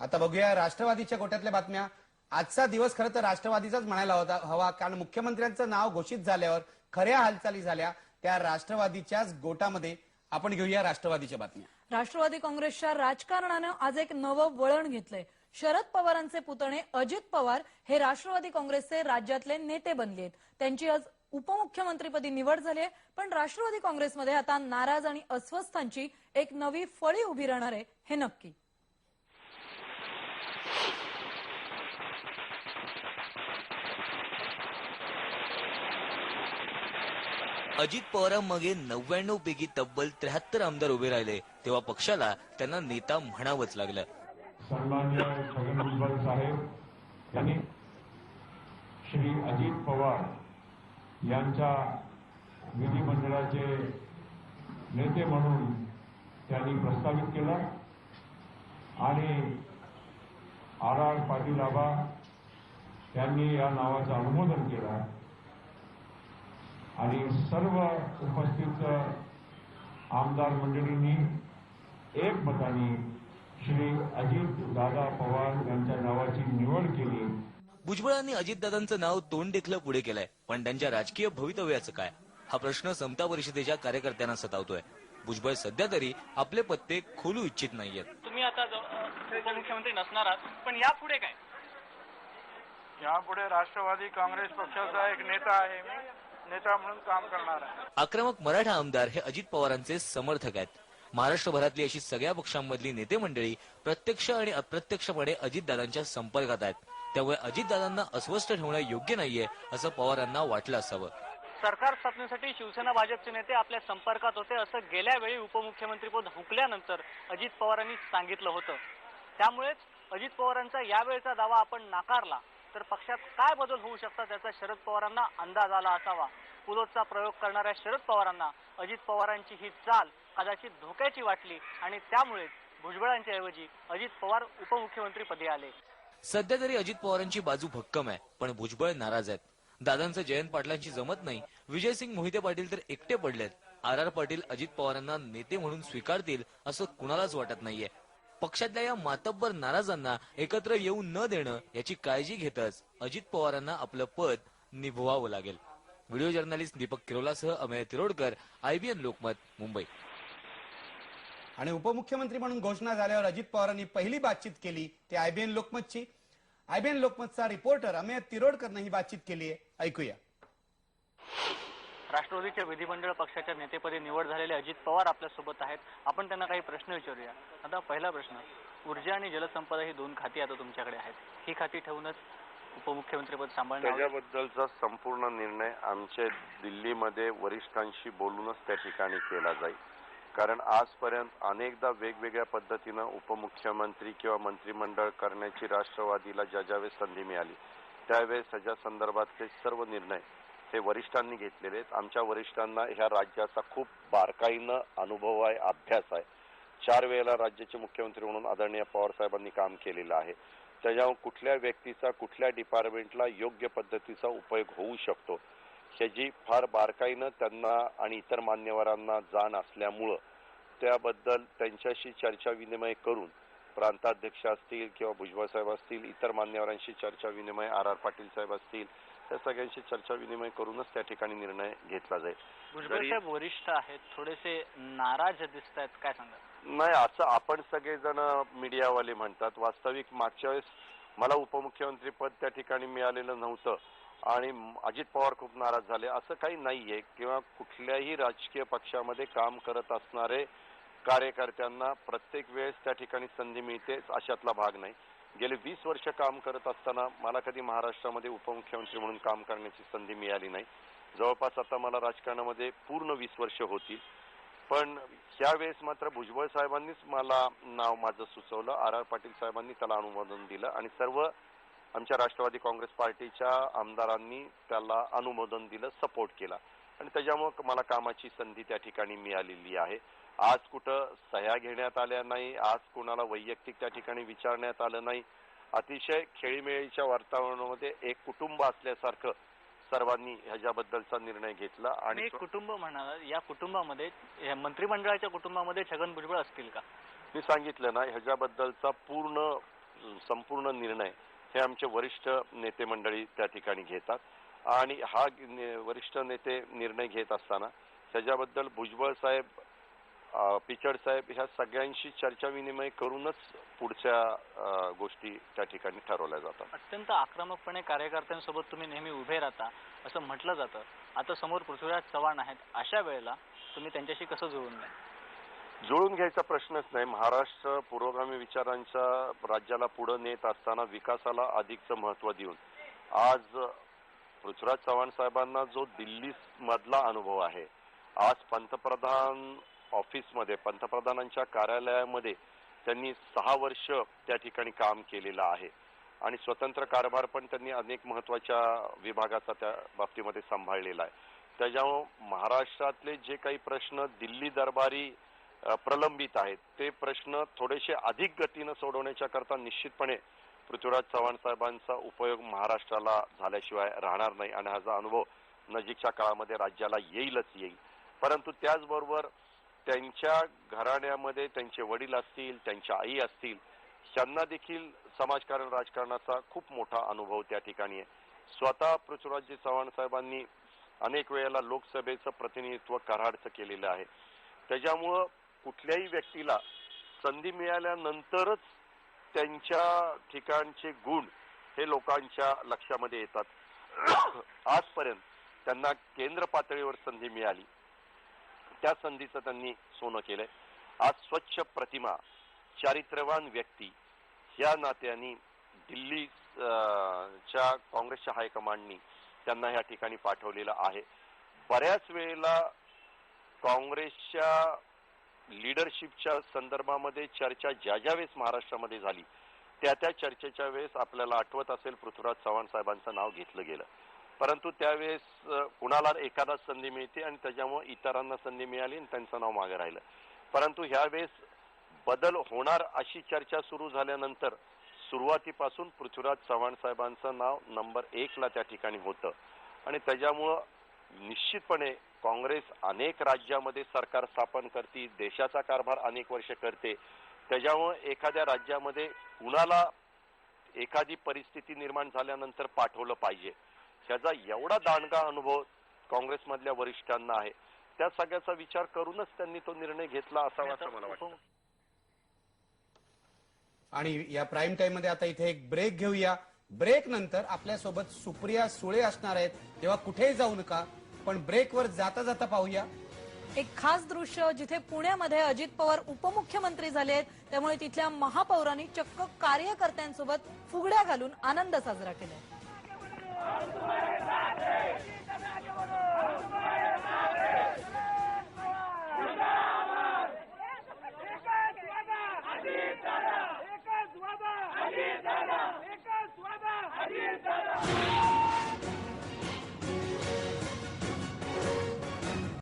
आता बघूया राष्ट्रवादीच्या गोट्यातल्या बातम्या। आजचा दिवस खरं तर राष्ट्रवादीचाच म्हणायला हवा, कारण मुख्यमंत्र्यांचं नाव घोषित झाल्यावर खऱ्या हालचाली झाल्या त्या राष्ट्रवादीच्याच गोटामध्ये। आपण घेऊया राष्ट्रवादीच्या बातम्या। राष्ट्रवादी काँग्रेसच्या राजकारणानं आज एक नवं वळण घेतलंय। शरद पवारांचे पुतणे अजित पवार हे राष्ट्रवादी काँग्रेसचे राज्यातले नेते बनले आहेत। त्यांची आज उपमुख्यमंत्रीपदी निवड झाली आहे, पण राष्ट्रवादी काँग्रेसमध्ये आता नाराज आणि अस्वस्थांची एक नवी फळी उभी राहणार आहे हे नक्की। अजित पवारांमागे 99 पैकी तब्बल 73 आमदार उभे राहिले, तेव्हा पक्षाला त्यांना नेता म्हणावंच लागलं। सन्माननीय छगन भुजबळ साहेब यांनी श्री अजित पवार यांच्या विधिमंडळाचे नेते म्हणून त्यांनी प्रस्तावित केलं आणि आर पाटील आबा यांनी या नावाचं अनुमोदन केलं आणि सर्व उपस्थित आमदार मंडळींनी एकमताने श्री अजित दादा पवार यांच्या नावाची निवड केली। भुजबळांनी अजितदादांचं नाव तोंड देखलं पुढे केलंय, पण त्यांच्या राजकीय भवितव्याचं काय हा प्रश्न समता परिषदेच्या कार्यकर्त्यांना सतावतोय। भुजबळ सध्या तरी आपले पत्ते खोलू इच्छित नाहीयेत। तुम्ही आता उपमुख्यमंत्री नसणार आहात, पण यापुढे काय? यापुढे राष्ट्रवादी काँग्रेस पक्षाचा एक नेता आहे, मी नेता म्हणून काम करणार आहे। आक्रमक मराठा आमदार हे अजित पवारांचे समर्थक आहेत। महाराष्ट्रभरातली अशी सगळ्या पक्षांमधली नेते मंडळी प्रत्यक्ष आणि अप्रत्यक्षपणे अजितदादांच्या संपर्कात आहेत, त्यामुळे अजितदादांना अस्वस्थ ठेवणं योग्य नाहीये असं पवारांना वाटलं असावं। सरकार स्थापनेसाठी शिवसेना भाजपचे नेते आपल्या संपर्कात होते असं गेल्या वेळी उपमुख्यमंत्रीपद हुकल्यानंतर अजित पवारांनी सांगितलं होतं। त्यामुळेच अजित पवारांचा यावेळचा दावा आपण नाकारला तर पक्षात काय बदल होऊ शकतात त्याचा शरद पवारांना अंदाज आला असावा। पुलोचा प्रयोग करणाऱ्या शरद पवारांना अजित पवारांची ही चाल कदाचित धोक्याची वाटली आणि त्यामुळेच भुजबळांच्या ऐवजी अजित पवार उपमुख्यमंत्रीपदी आले। सध्या तरी अजित पवारांची बाजू भक्कम आहे, पण भुजबळ नाराज आहेत। दादांचं जयंत पाटलांची जमत नाही, विजयसिंग मोहिते पाटील तर एकटे पडलेत। आर पाटील अजित पवारांना नेते म्हणून स्वीकारतील असं कुणालाच वाटत नाहीये। पक्षातल्या या मातब्बर नाराजांना एकत्र येऊ न देणं याची काळजी घेतच अजित पवारांना आपलं पद निभवावं लागेल। व्हिडिओ जर्नलिस्ट दीपक किरोलासह अमेय तिरोडकर, IBN लोकमत, मुंबई। आणि उपमुख्यमंत्री म्हणून घोषणा झाल्यावर अजित पवारांनी पहिली बातचीत केली ते IBN लोकमतची। IBN लोकमतचा रिपोर्टर अमेय तिरोडकरनं ही बातचीत केली आहे, ऐकूया। राष्ट्रवादीच्या विधिमंडळ पक्षाच्या नेतेपदी निवड झालेले अजित पवार आपल्या सोबत आहेत। आपण त्यांना काही प्रश्न विचारूया। आता पहिला प्रश्न, ऊर्जा आणि जलसंपदा ही दोन खाती आता तुमच्याकडे आहेत, ही खाती ठेवूनच उपमुख्यमंत्रीपद सांभाळणं त्याच्याबद्दलचा संपूर्ण निर्णय आमच्या दिल्लीमध्ये वरिष्ठांशी बोलूनच त्या ठिकाणी केला जाईल। कारण आजपर्यंत अनेकदा वेगवेगळ्या पद्धतीनं उपमुख्यमंत्री किंवा मंत्रिमंडळ करण्याची राष्ट्रवादीला ज्यावेळेस संधी मिळाली त्यावेळेस ह्याच्या संदर्भातले सर्व निर्णय हे वरिष्ठांनी घेतलेले आहेत। आमच्या वरिष्ठांना ह्या राज्याचा खूप बारकाईनं अनुभव आहे, अभ्यास आहे। 4 वेळेला राज्याचे मुख्यमंत्री म्हणून आदरणीय पवार साहेबांनी काम केलेलं आहे। त्याच्यावर कुठल्या व्यक्तीचा कुठल्या डिपार्टमेंटला योग्य पद्धतीचा उपयोग होऊ शकतो ह्याची फार बारकाईनं त्यांना आणि इतर मान्यवरांना जाण असल्यामुळं त्याबद्दल त्यांच्याशी चर्चा विनिमय करून प्रांताध्यक्ष असतील किंवा भुजबळ साहेब असतील, इतर मान्यवरांशी चर्चा विनिमय, आर पाटील साहेब असतील, त्या सगळ्यांशी चर्चा विनिमय करूनच त्या ठिकाणी निर्णय घेतला जाईल। भुजबळ साहेब वरिष्ठ आहेत, थोडेसे नाराज दिसत आहेत, काय सांगा? नाही, असं आपण सगळेजण मीडियावाले म्हणतात। वास्तविक मागच्या वेळेस मला उपमुख्यमंत्री पद त्या ठिकाणी मिळालेलं नव्हतं आणि अजित पवार खूप नाराज झाले असं काही नाहीये। किंवा कुठल्याही राजकीय पक्षामध्ये काम करत असणारे कार्यकर्त्यांना प्रत्येक वेळेस त्या ठिकाणी संधी मिळते अशातला भाग नाही। गेले 20 वर्ष काम करत असताना मला कधी महाराष्ट्रामध्ये उपमुख्यमंत्री म्हणून काम करण्याची संधी मिळाली नाही। जवळपास आता मला राजकारणामध्ये पूर्ण 20 वर्ष होतील, पण त्यावेळेस मात्र भुजबळ साहेबांनीच मला नाव माझं सुचवलं, आर पाटील साहेबांनी त्याला अनुमोदन दिलं आणि सर्व आमच्या राष्ट्रवादी काँग्रेस पार्टीच्या आमदारांनी त्याला अनुमोदन दिलं, सपोर्ट केला आणि त्याच्यामुळे मला कामाची संधी त्या ठिकाणी मिळालेली आहे। आज कुठं सह्या घेण्यात आल्या नाही, आज कोणाला वैयक्तिक त्या ठिकाणी विचारण्यात आलं नाही। अतिशय खेळीमेळीच्या वातावरणामध्ये एक कुटुंब असल्यासारखं सर्वांनी ह्याच्याबद्दलचा निर्णय घेतला। आणि कुटुंब म्हणाला, या कुटुंबामध्ये मंत्रिमंडळाच्या कुटुंबामध्ये छगन भुजबळ असतील का? मी सांगितलं ना, ह्याच्याबद्दलचा पूर्ण संपूर्ण निर्णय हे आमचे वरिष्ठ नेते मंडळी त्या ठिकाणी घेतात आणि हा वरिष्ठ नेते निर्णय घेत असताना त्याच्याबद्दल भुजबळ साहेब, पिचड साहेब ह्या सगळ्यांशी चर्चा विनिमय करूनच पुढच्या गोष्टी त्या ठिकाणी ठरवल्या जातात. अत्यंत आक्रमकपणे कार्यकर्त्यांसोबत तुम्ही नेहमी उभे राहता असं म्हटलं जातं. आता समोर पृथ्वीराज चव्हाण आहेत, अशा वेळेला तुम्ही त्यांच्याशी कसं जुळून घ्या? जुळून घ्यायचा प्रश्नच नाही. महाराष्ट्र पुरोगामी विचारांच्या राज्याला पुढे नेत असताना विकासाला अधिकचं महत्व देऊन आज पृथ्वीराज चव्हाण साहेबांना जो दिल्ली मधला अनुभव आहे, आज पंतप्रधान ऑफिसमध्ये, पंतप्रधानांच्या कार्यालयामध्ये त्यांनी 6 वर्ष त्या ठिकाणी काम केलेलं आहे आणि स्वतंत्र कारभार पण त्यांनी अनेक महत्वाच्या विभागाचा त्या बाबतीमध्ये सांभाळलेला आहे. त्याच्यामुळे महाराष्ट्रातले जे काही प्रश्न दिल्ली दरबारी प्रलंबित आहेत ते प्रश्न थोडेसे अधिक गतीनं सोडवण्याच्या करता निश्चितपणे पृथ्वीराज चव्हाण साहेबांचा उपयोग महाराष्ट्राला झाल्याशिवाय राहणार नाही आणि हा अनुभव नजीकच्या काळामध्ये राज्याला येईल. परंतु त्याचबरोबर त्यांच्या घराण्यामध्ये त्यांचे वडील असतील, त्यांच्या आई असतील, त्यांना देखील समाजकारण राजकारणाचा खूप मोठा अनुभव त्या ठिकाणी आहे. स्वतः पृथ्वीराज चव्हाण साहेबांनी अनेक वेळेला लोकसभेचं प्रतिनिधित्व कराडचं केलेलं आहे. त्याच्यामुळं कुठल्याही व्यक्तीला संधी मिळाल्यानंतरच त्यांच्या ठिकाणचे गुण हे लोकांच्या लक्षामध्ये येतात. आजपर्यंत त्यांना केंद्र पातळीवर संधी मिळाली, त्या संधीचं त्यांनी सोनं केलंय. आज स्वच्छ प्रतिमा, चारित्र्यवान व्यक्ती या नात्याने दिल्लीच्या काँग्रेसच्या हायकमांडनी त्यांना ह्या ठिकाणी पाठवलेलं आहे. बऱ्याच वेळेला काँग्रेसच्या लीडरशिपच्या संदर्भामध्ये चर्चा ज्या वेळेस महाराष्ट्रामध्ये झाली त्या चर्चेच्या वेळेस आपल्याला आठवत असेल पृथ्वीराज चव्हाण साहेबांचं नाव घेतलं गेलं. परंतु त्यावेळेस कुणाला एखादा संधी मिळते आणि त्याच्यामुळे इतरांना संधी मिळाली आणि त्यांचं नाव मागे राहिलं. परंतु ह्यावेळेस बदल होणार अशी चर्चा सुरू झाल्यानंतर सुरुवातीपासून पृथ्वीराज चव्हाण साहेबांचं नाव नंबर 1 ला त्या ठिकाणी होतं आणि त्याच्यामुळं निश्चितपणे काँग्रेस अनेक राज्यामध्ये सरकार स्थापन करते, देशाचा कारभार अनेक वर्ष करते. त्याच्यामुळे एखाद्या राज्यामध्ये कुणाला एखादी परिस्थिती निर्माण झाल्यानंतर पाठवलं पाहिजे ह्याचा एवढा दांडगा अनुभव काँग्रेसमधल्या वरिष्ठांना आहे. त्या सगळ्याचा विचार करूनच त्यांनी तो निर्णय घेतला असावा असं मला वाटतं. आणि या प्राईम टाइम मध्ये आता इथे एक ब्रेक घेऊया. ब्रेक नंतर आपल्यासोबत सुप्रिया सुळे असणार आहेत, तेव्हा कुठेही जाऊ नका. पण ब्रेकवर जाता जाता पाहूया एक खास दृश्य जिथे पुण्यामध्ये अजित पवार उपमुख्यमंत्री झाले आहेत, त्यामुळे तिथल्या महापौरांनी चक्क कार्यकर्त्यांसोबत फुगड्या घालून आनंद साजरा केलाय. एकच वादा